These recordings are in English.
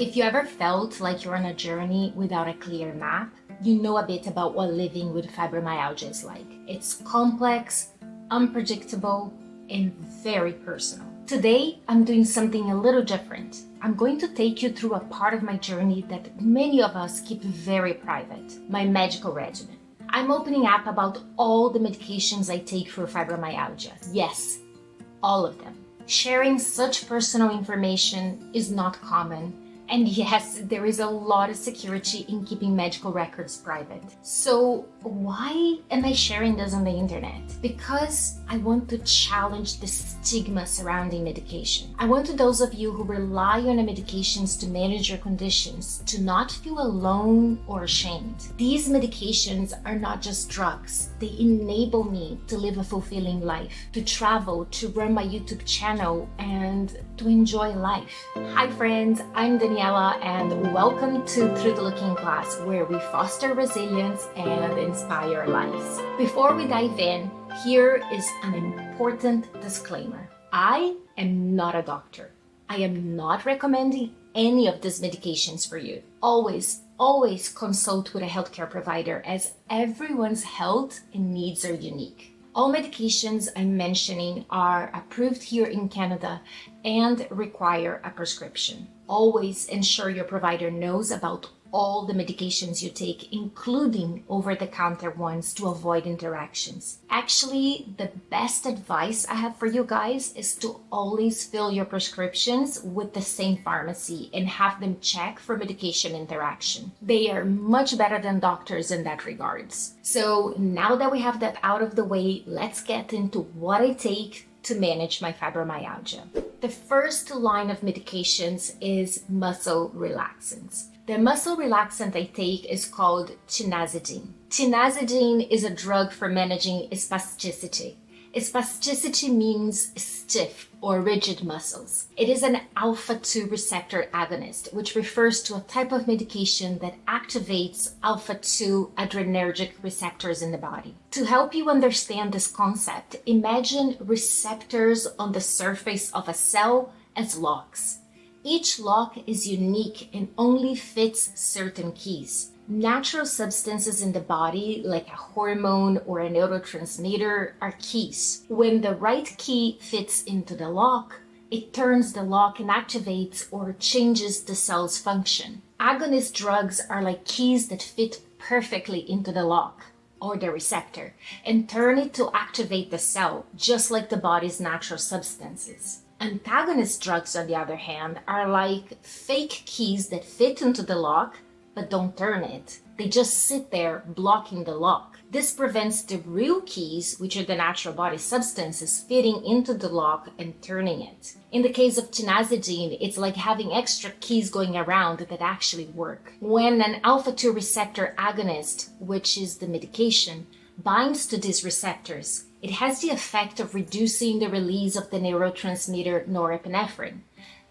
If you ever felt like you're on a journey without a clear map, you know a bit about what living with fibromyalgia is like. It's complex, unpredictable, and very personal. Today, I'm doing something a little different. I'm going to take you through a part of my journey that many of us keep very private, my medical regimen. I'm opening up about all the medications I take for fibromyalgia. Yes, all of them. Sharing such personal information is not common. And yes, there is a lot of security in keeping medical records private. So why am I sharing this on the internet? Because I want to challenge the stigma surrounding medication. I want those of you who rely on the medications to manage your conditions to not feel alone or ashamed. These medications are not just drugs. They enable me to live a fulfilling life, to travel, to run my YouTube channel, and to enjoy life. Hi friends, I'm Daniela and welcome to Through the Looking Glass, where we foster resilience and inspire lives. Before we dive in, here is an important disclaimer. I am not a doctor. I am not recommending any of these medications for you. Always consult with a healthcare provider, as everyone's health and needs are unique. All medications I'm mentioning are approved here in Canada and require a prescription. Always ensure your provider knows about all the medications you take, including over-the-counter ones, to avoid interactions. Actually, the best advice I have for you guys is to always fill your prescriptions with the same pharmacy and have them check for medication interaction. They are much better than doctors in that regards. So now that we have that out of the way, let's get into what I take to manage my fibromyalgia. The first line of medications is muscle relaxants. The muscle relaxant I take is called tinazidine. Tinazidine is a drug for managing spasticity. Spasticity means stiff or rigid muscles. It is an alpha-2 receptor agonist, which refers to a type of medication that activates alpha-2 adrenergic receptors in the body. To help you understand this concept, imagine receptors on the surface of a cell as locks. Each lock is unique and only fits certain keys. Natural substances in the body, like a hormone or a neurotransmitter, are keys. When the right key fits into the lock, it turns the lock and activates or changes the cell's function. Agonist drugs are like keys that fit perfectly into the lock or the receptor and turn it to activate the cell, just like the body's natural substances. Antagonist drugs, on the other hand, are like fake keys that fit into the lock but don't turn it. They just sit there blocking the lock. This prevents the real keys, which are the natural body substances, fitting into the lock and turning it. In the case of tinazidine, it's like having extra keys going around that actually work. When an alpha-2 receptor agonist, which is the medication, binds to these receptors, it has the effect of reducing the release of the neurotransmitter norepinephrine.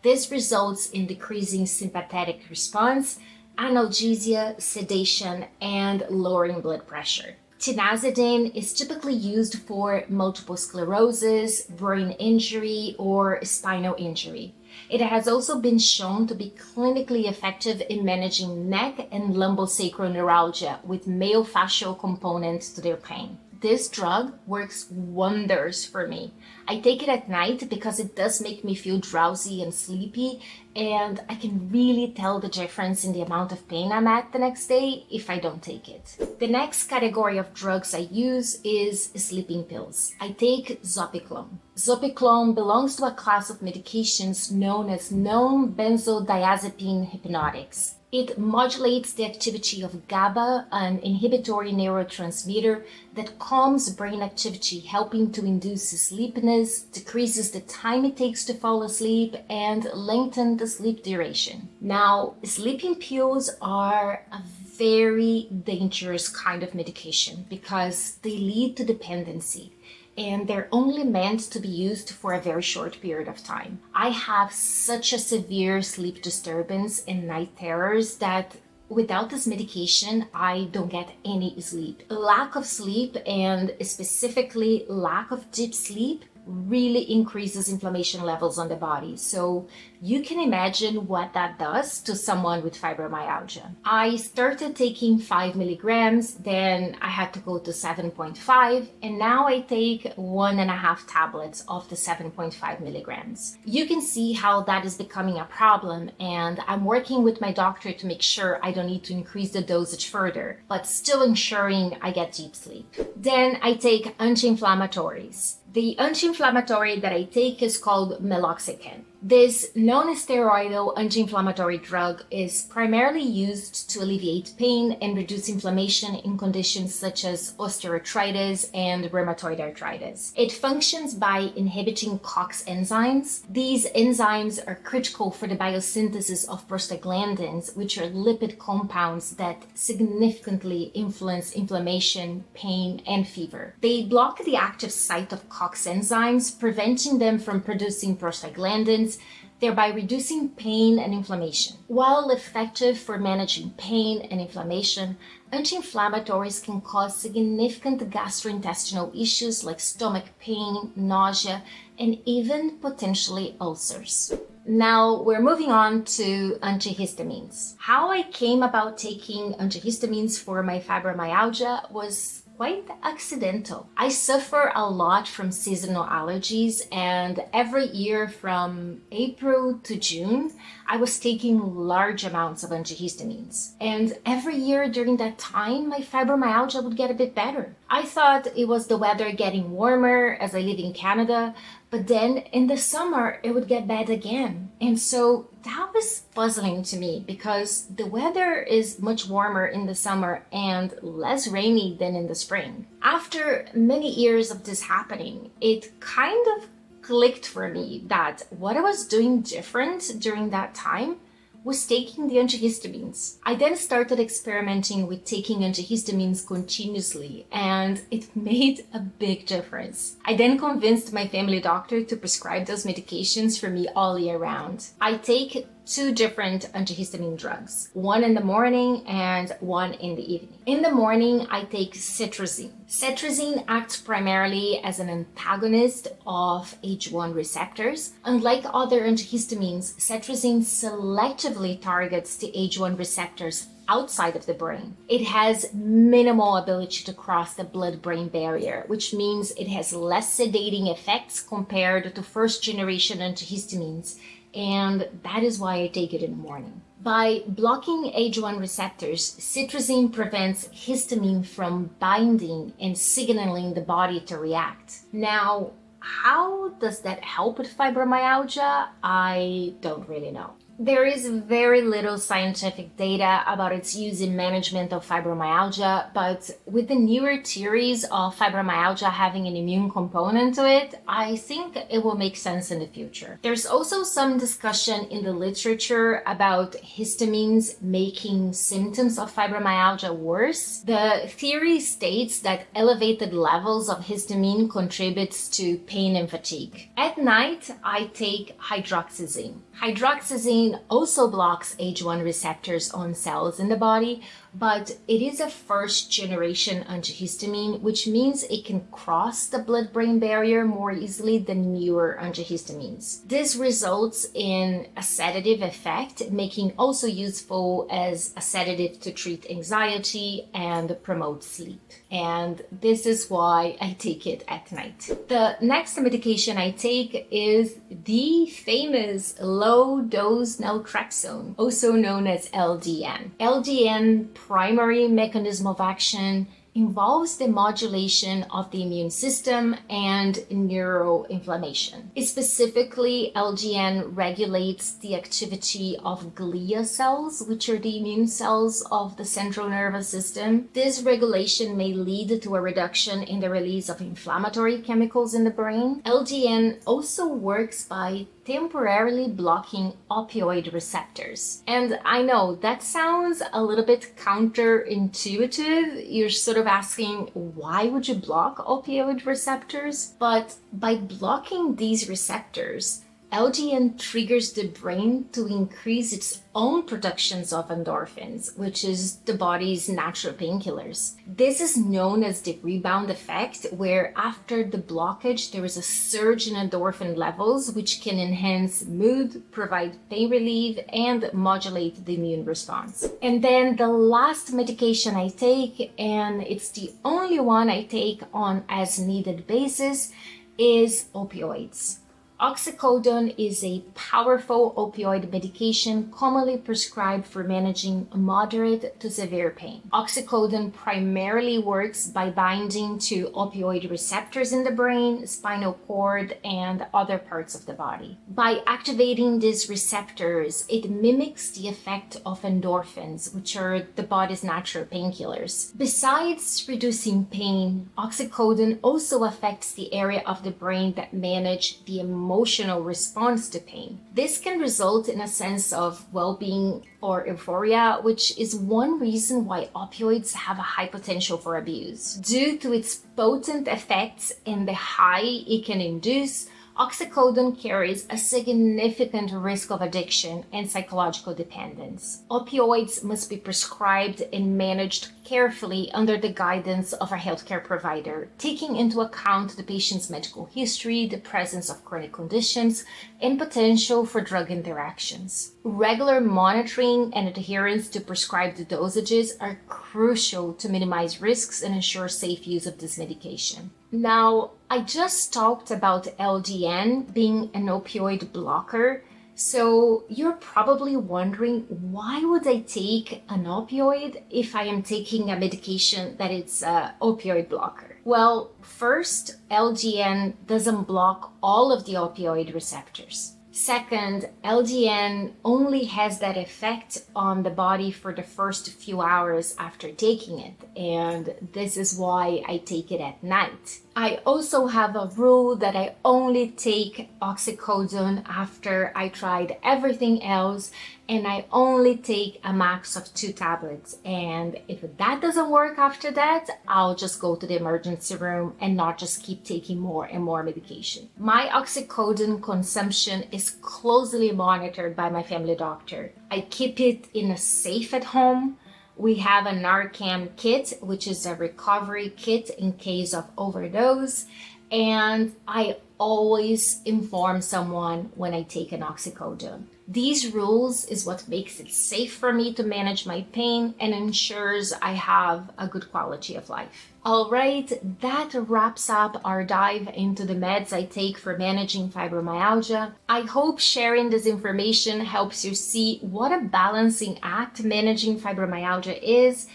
This results in decreasing sympathetic response, analgesia, sedation, and lowering blood pressure. Tinazidine is typically used for multiple sclerosis, brain injury, or spinal injury. It has also been shown to be clinically effective in managing neck and lumbosacral neuralgia with myofascial components to their pain. This drug works wonders for me. I take it at night because it does make me feel drowsy and sleepy, and I can really tell the difference in the amount of pain I'm at the next day if I don't take it. The next category of drugs I use is sleeping pills. I take Zopiclone. Zopiclone belongs to a class of medications known as non-benzodiazepine hypnotics. It modulates the activity of GABA, an inhibitory neurotransmitter that calms brain activity, helping to induce sleepiness, decreases the time it takes to fall asleep, and lengthen the sleep duration. Now, sleeping pills are a very dangerous kind of medication because they lead to dependency, and they're only meant to be used for a very short period of time. I have such a severe sleep disturbance and night terrors that without this medication, I don't get any sleep. Lack of sleep, and specifically lack of deep sleep, really increases inflammation levels on the body. So you can imagine what that does to someone with fibromyalgia. I started taking 5 milligrams, then I had to go to 7.5, and now I take 1.5 tablets of the 7.5 milligrams. You can see how that is becoming a problem, and I'm working with my doctor to make sure I don't need to increase the dosage further, but still ensuring I get deep sleep. Then I take anti-inflammatories. The anti-inflammatory that I take is called meloxicam. This non-steroidal anti-inflammatory drug is primarily used to alleviate pain and reduce inflammation in conditions such as osteoarthritis and rheumatoid arthritis. It functions by inhibiting COX enzymes. These enzymes are critical for the biosynthesis of prostaglandins, which are lipid compounds that significantly influence inflammation, pain, and fever. They block the active site of COX enzymes, preventing them from producing prostaglandins, thereby reducing pain and inflammation. While effective for managing pain and inflammation, anti-inflammatories can cause significant gastrointestinal issues like stomach pain, nausea, and even potentially ulcers. Now we're moving on to antihistamines. How I came about taking antihistamines for my fibromyalgia was quite accidental. I suffer a lot from seasonal allergies, and every year from April to June, I was taking large amounts of antihistamines. And every year during that time, my fibromyalgia would get a bit better. I thought it was the weather getting warmer as I live in Canada, but then in the summer it would get bad again. And so that was puzzling to me because the weather is much warmer in the summer and less rainy than in the spring. After many years of this happening, it kind of clicked for me that what I was doing different during that time was taking the antihistamines. I then started experimenting with taking antihistamines continuously, and it made a big difference. I then convinced my family doctor to prescribe those medications for me all year round. I take 2 different antihistamine drugs, one in the morning and one in the evening. In the morning, I take cetirizine. Cetirizine acts primarily as an antagonist of H1 receptors. Unlike other antihistamines, cetirizine selectively targets the H1 receptors outside of the brain. It has minimal ability to cross the blood-brain barrier, which means it has less sedating effects compared to first-generation antihistamines, and that is why I take it in the morning. By blocking H1 receptors, cetirizine prevents histamine from binding and signaling the body to react. Now, how does that help with fibromyalgia? I don't really know. There is very little scientific data about its use in management of fibromyalgia, but with the newer theories of fibromyalgia having an immune component to it, I think it will make sense in the future. There's also some discussion in the literature about histamines making symptoms of fibromyalgia worse. The theory states that elevated levels of histamine contributes to pain and fatigue. At night, I take hydroxyzine. Hydroxyzine also blocks H1 receptors on cells in the body, but it is a first-generation antihistamine, which means it can cross the blood-brain barrier more easily than newer antihistamines. This results in a sedative effect, making also useful as a sedative to treat anxiety and promote sleep. And this is why I take it at night. The next medication I take is the famous low-dose naltrexone, also known as LDN. LDN primary mechanism of action involves the modulation of the immune system and neuroinflammation. Specifically, LGN regulates the activity of glia cells, which are the immune cells of the central nervous system. This regulation may lead to a reduction in the release of inflammatory chemicals in the brain. LGN also works by temporarily blocking opioid receptors. And I know that sounds a little bit counterintuitive. You're sort of asking, why would you block opioid receptors? But by blocking these receptors, LDN triggers the brain to increase its own productions of endorphins, which is the body's natural painkillers. This is known as the rebound effect, where after the blockage, there is a surge in endorphin levels, which can enhance mood, provide pain relief, and modulate the immune response. And then the last medication I take, and it's the only one I take on as needed basis, is opioids. Oxycodon is a powerful opioid medication commonly prescribed for managing moderate to severe pain. Oxycodon primarily works by binding to opioid receptors in the brain, spinal cord, and other parts of the body. By activating these receptors, it mimics the effect of endorphins, which are the body's natural painkillers. Besides reducing pain, oxycodon also affects the area of the brain that manage the emotional response to pain. This can result in a sense of well-being or euphoria, which is one reason why opioids have a high potential for abuse. Due to its potent effects and the high it can induce, oxycodon carries a significant risk of addiction and psychological dependence. Opioids must be prescribed and managed carefully under the guidance of a healthcare provider, taking into account the patient's medical history, the presence of chronic conditions, and potential for drug interactions. Regular monitoring and adherence to prescribed dosages are crucial to minimize risks and ensure safe use of this medication. Now, I just talked about LDN being an opioid blocker, so you're probably wondering, why would I take an opioid if I am taking a medication that is an opioid blocker? Well, first, LDN doesn't block all of the opioid receptors. Second, LDN only has that effect on the body for the first few hours after taking it, and this is why I take it at night. I also have a rule that I only take oxycodon after I tried everything else, and I only take a max of 2 tablets. And if that doesn't work after that, I'll just go to the emergency room and not just keep taking more and more medication. My oxycodon consumption is closely monitored by my family doctor. I keep it in a safe at home. We have a Narcan kit, which is a recovery kit in case of overdose, and I always inform someone when I take an oxycodone. These rules is what makes it safe for me to manage my pain and ensures I have a good quality of life. All right, that wraps up our dive into the meds I take for managing fibromyalgia. I hope sharing this information helps you see what a balancing act managing fibromyalgia is,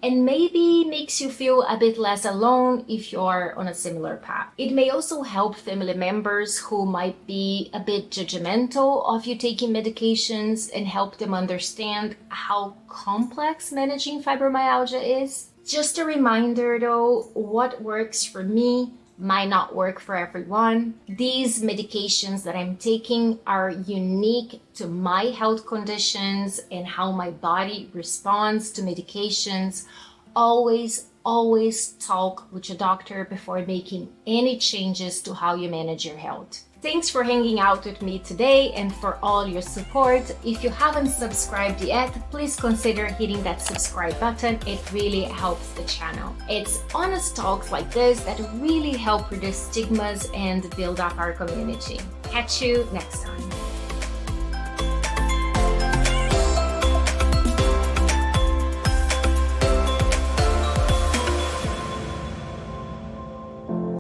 and maybe makes you feel a bit less alone if you're on a similar path. It may also help family members who might be a bit judgmental of you taking medications and help them understand how complex managing fibromyalgia is. Just a reminder though, what works for me might not work for everyone. These medications that I'm taking are unique to my health conditions and how my body responds to medications. Always talk with your doctor before making any changes to how you manage your health. Thanks for hanging out with me today and for all your support. If you haven't subscribed yet, please consider hitting that subscribe button. It really helps the channel. It's honest talks like this that really help reduce stigmas and build up our community. Catch you next time.